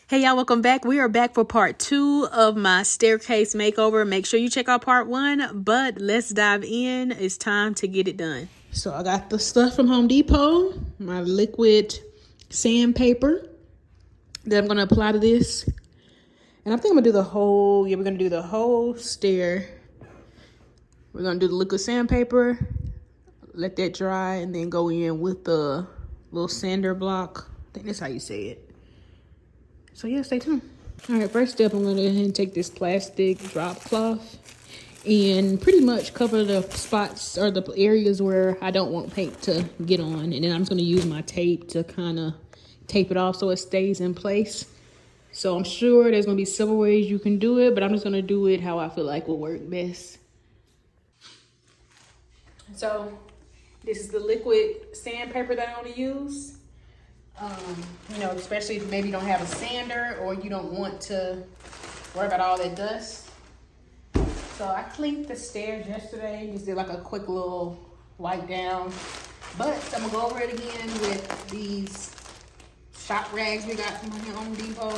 Hey y'all, welcome back. We are back for part 2 of my staircase makeover. Make sure you check out part 1, but let's dive in. It's time to get it done. So I got the stuff from Home Depot, my liquid sandpaper that I'm going to apply to this. And I think I'm going to do the whole, we're going to do the whole stair. We're going to do the liquid sandpaper, let that dry, and then go in with the little sander block. I think that's how you say it. So yeah, stay tuned. All right, first step, I'm gonna go ahead and take this plastic drop cloth and pretty much cover the spots or the areas where I don't want paint to get on. And then I'm just gonna use my tape to kind of tape it off so it stays in place. So I'm sure there's gonna be several ways you can do it, but I'm just gonna do it how I feel like will work best. So this is the liquid sandpaper that I'm gonna use. You know, especially if maybe you don't have a sander or you don't want to worry about all that dust. So I cleaned the stairs yesterday, just did like a quick little wipe down. But I'm gonna go over it again with these shop rags we got from Home Depot.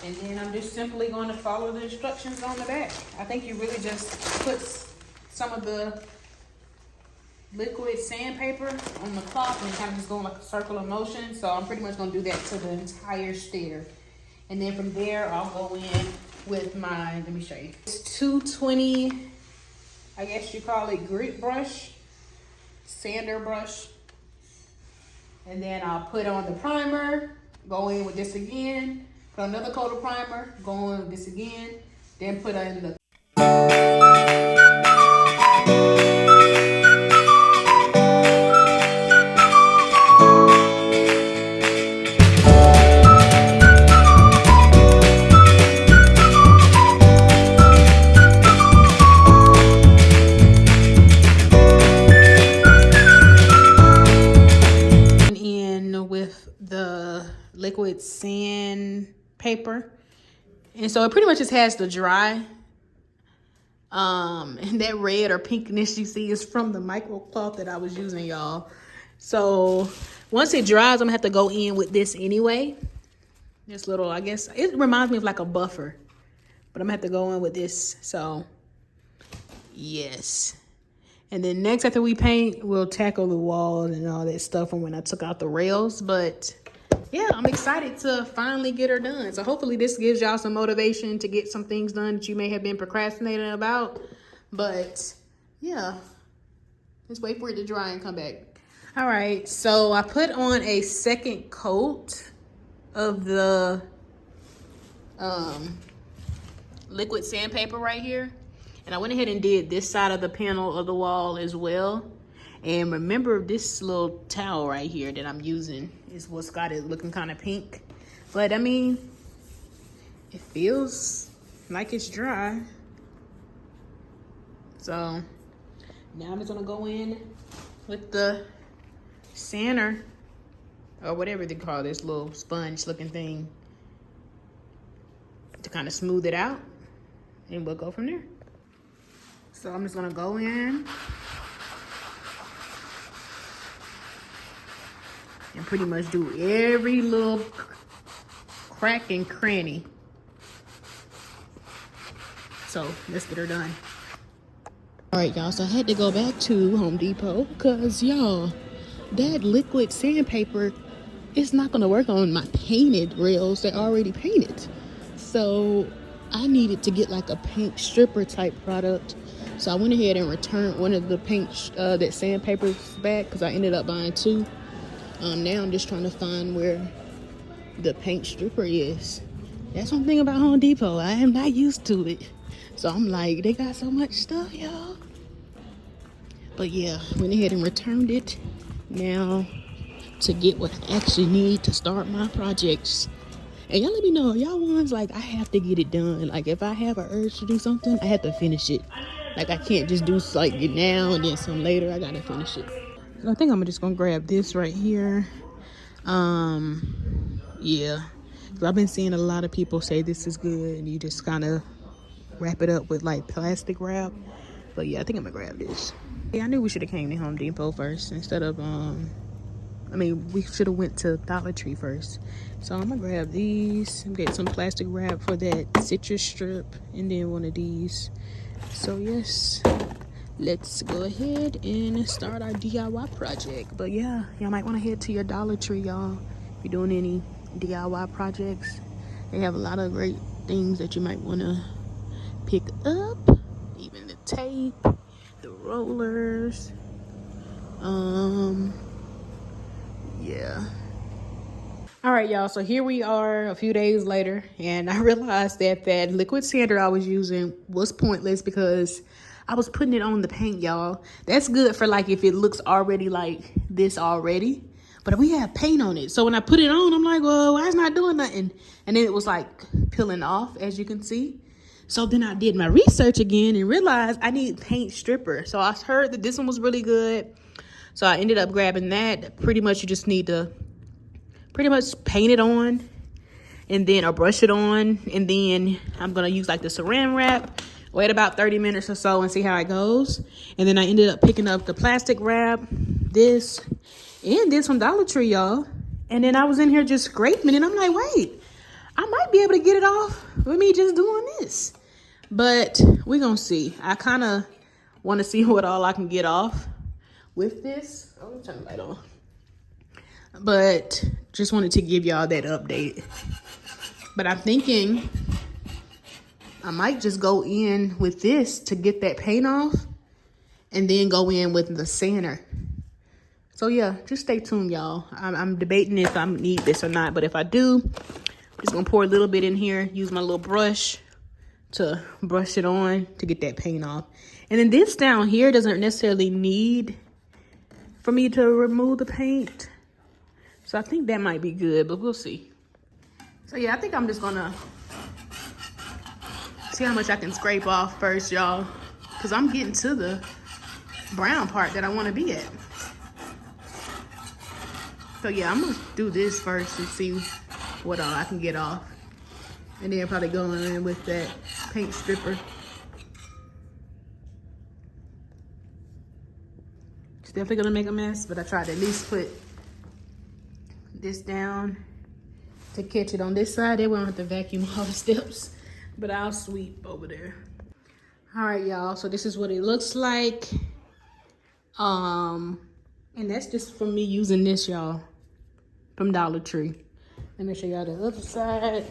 And then I'm just simply going to follow the instructions on the back. I think you really just put some of the liquid sandpaper on the cloth and kind of just going like a circular motion. So I'm pretty much going to do that to the entire stair. And then from there, I'll go in with my, let me show you. It's 220, I guess you call it grit brush, sander brush. And then I'll put on the primer, go in with this again, put another coat of primer, go in with this again, then put in the liquid sandpaper, and so it pretty much just has to dry. And that red or pinkness you see is from the micro cloth that I was using, y'all. So once it dries, I'm gonna have to go in with this anyway. This little, I guess it reminds me of like a buffer, but I'm gonna have to go in with this. So yes. And then next, after we paint, we'll tackle the walls and all that stuff from when I took out the rails. But yeah, I'm excited to finally get her done. So hopefully this gives y'all some motivation to get some things done that you may have been procrastinating about. But yeah, just wait for it to dry and come back. All right, so I put on a second coat of the liquid sandpaper right here. And I went ahead and did this side of the panel of the wall as well. And remember, this little towel right here that I'm using is what's got it looking kind of pink. But I mean, it feels like it's dry. So now I'm just gonna go in with the sander or whatever they call this little sponge looking thing to kind of smooth it out, and we'll go from there. So I'm just gonna go in and pretty much do every little crack and cranny. So let's get her done. All right, y'all, so I had to go back to Home Depot because, y'all, that liquid sandpaper is not gonna work on my painted rails. They're already painted. So I needed to get like a paint stripper type product. So I went ahead and returned one of the paint, that sandpaper back, because I ended up buying 2. Now I'm just trying to find where the paint stripper is. That's one thing about Home Depot. I am not used to it. So I'm like, they got so much stuff, y'all. But yeah, went ahead and returned it now to get what I actually need to start my projects. And y'all let me know, y'all ones like, I have to get it done. Like if I have an urge to do something, I have to finish it. Like I can't just do like it now and then some later. I gotta finish it. So I think I'm just gonna grab this right here. Yeah, so I've been seeing a lot of people say this is good, and you just kind of wrap it up with like plastic wrap. But yeah, I think I'm gonna grab this. Yeah, I knew we should have came to Home Depot first instead of I mean, we should have went to Dollar Tree first. So I'm gonna grab these. I'm getting some plastic wrap for that citrus strip, and then one of these. So yes, let's go ahead and start our DIY project. But yeah, y'all might want to head to your Dollar Tree, y'all. If you're doing any DIY projects, they have a lot of great things that you might want to pick up. Even the tape, the rollers. Yeah. All right, y'all, so here we are a few days later, and I realized that that liquid sander I was using was pointless because I was putting it on the paint, y'all. That's good for like if it looks already like this already, but we have paint on it. So when I put it on, I'm like, well, why is it not doing nothing? And then it was like peeling off, as you can see. So then I did my research again and realized I need paint stripper. So I heard that this one was really good. So I ended up grabbing that. Pretty much you just need to pretty much paint it on and then or brush it on, and then I'm gonna use like the saran wrap, wait about 30 minutes or so and see how it goes. And then I ended up picking up the plastic wrap, this and this from Dollar Tree, y'all. And then I was in here just scraping, and I'm like, wait, I might be able to get it off with me just doing this. But we're gonna see. I kind of want to see what all I can get off with this. Oh, let me turn the light on. But just wanted to give y'all that update. But I'm thinking I might just go in with this to get that paint off and then go in with the sander. So yeah, just stay tuned, y'all. I'm debating if I need this or not, but if I do, I'm just gonna pour a little bit in here, use my little brush to brush it on to get that paint off. And then this down here doesn't necessarily need for me to remove the paint. So I think that might be good, but we'll see. So yeah, I think I'm just gonna see how much I can scrape off first, y'all. Cause I'm getting to the brown part that I wanna be at. So yeah, I'm gonna do this first and see what all I can get off. And then probably go in with that paint stripper. It's definitely gonna make a mess, but I tried to at least put this down to catch it on this side. They won't have to vacuum all the steps, but I'll sweep over there. All right, y'all, so this is what it looks like. And that's just from me using this, y'all, from Dollar Tree. Let me show y'all the other side.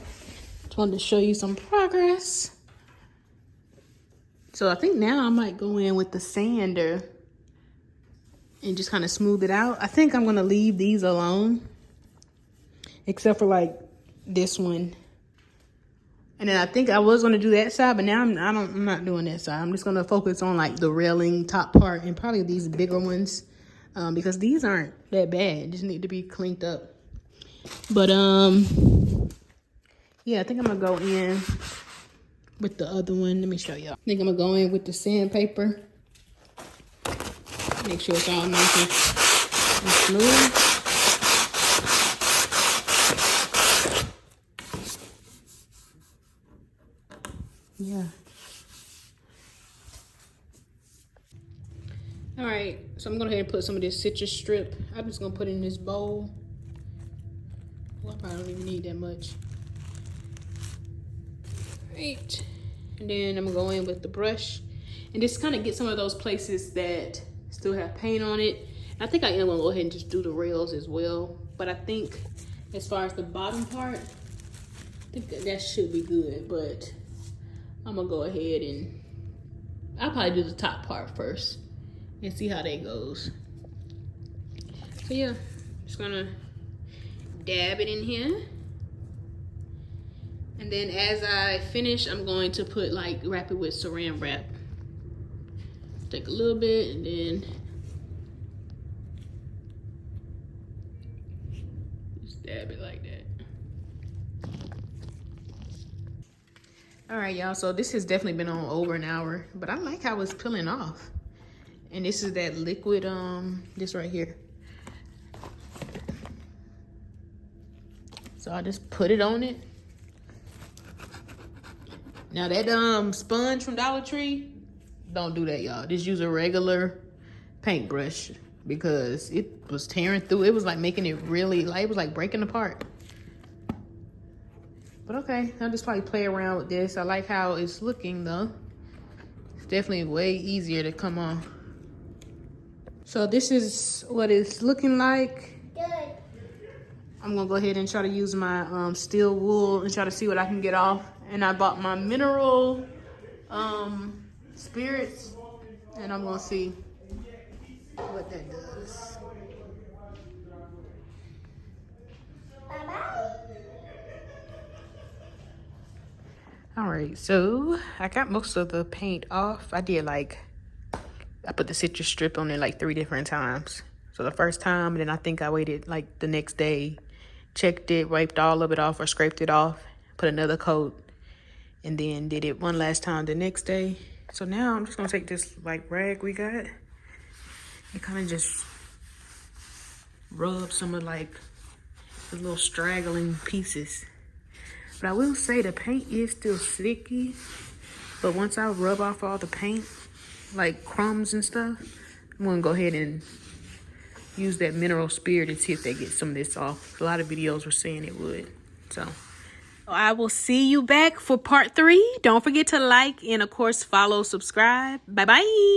Just wanted to show you some progress. So I think now I might go in with the sander and just kind of smooth it out. I think I'm gonna leave these alone, except for like this one. And then I think I was gonna do that side, but now I'm not doing that side. I'm just gonna focus on like the railing top part and probably these bigger ones, because these aren't that bad. Just need to be cleaned up. But yeah, I think I'm gonna go in with the other one. Let me show y'all. I think I'm gonna go in with the sandpaper. Make sure it's all nice and smooth. Yeah. All right, so I'm gonna go ahead and put some of this citrus strip. I'm just gonna put it in this bowl. Well, I probably don't even need that much. All right, and then I'm gonna go in with the brush and just kind of get some of those places that still have paint on it. I think I am gonna go ahead and just do the rails as well. But I think as far as the bottom part, I think that should be good, but I'm gonna go ahead and I'll probably do the top part first and see how that goes. So yeah, just gonna dab it in here. And then as I finish, I'm going to put like, wrap it with saran wrap. Take a little bit and then just dab it like that. All right, y'all, so this has definitely been on over an hour, but I like how it's peeling off. And this is that liquid, this right here. So I just put it on it. Now that sponge from Dollar Tree, don't do that, y'all. Just use a regular paintbrush because it was tearing through. It was like making it really, like, it was like breaking apart. But okay, I'll just probably play around with this. I like how it's looking though. It's definitely way easier to come on. So this is what it's looking like. Good. I'm gonna go ahead and try to use my steel wool and try to see what I can get off. And I bought my mineral spirits, and I'm gonna see what that does. Bye-bye. All right, so I got most of the paint off. I put the citrus strip on it like 3 different times. So the first time, and then I think I waited like the next day, checked it, wiped all of it off or scraped it off, put another coat, and then did it one last time the next day. So now I'm just gonna take this like rag we got and kind of just rub some of like the little straggling pieces. But I will say the paint is still sticky, but once I rub off all the paint, like crumbs and stuff, I'm gonna go ahead and use that mineral spirit and see if they get some of this off. A lot of videos were saying it would. So I will see you back for part 3. Don't forget to like and of course follow, subscribe. Bye bye.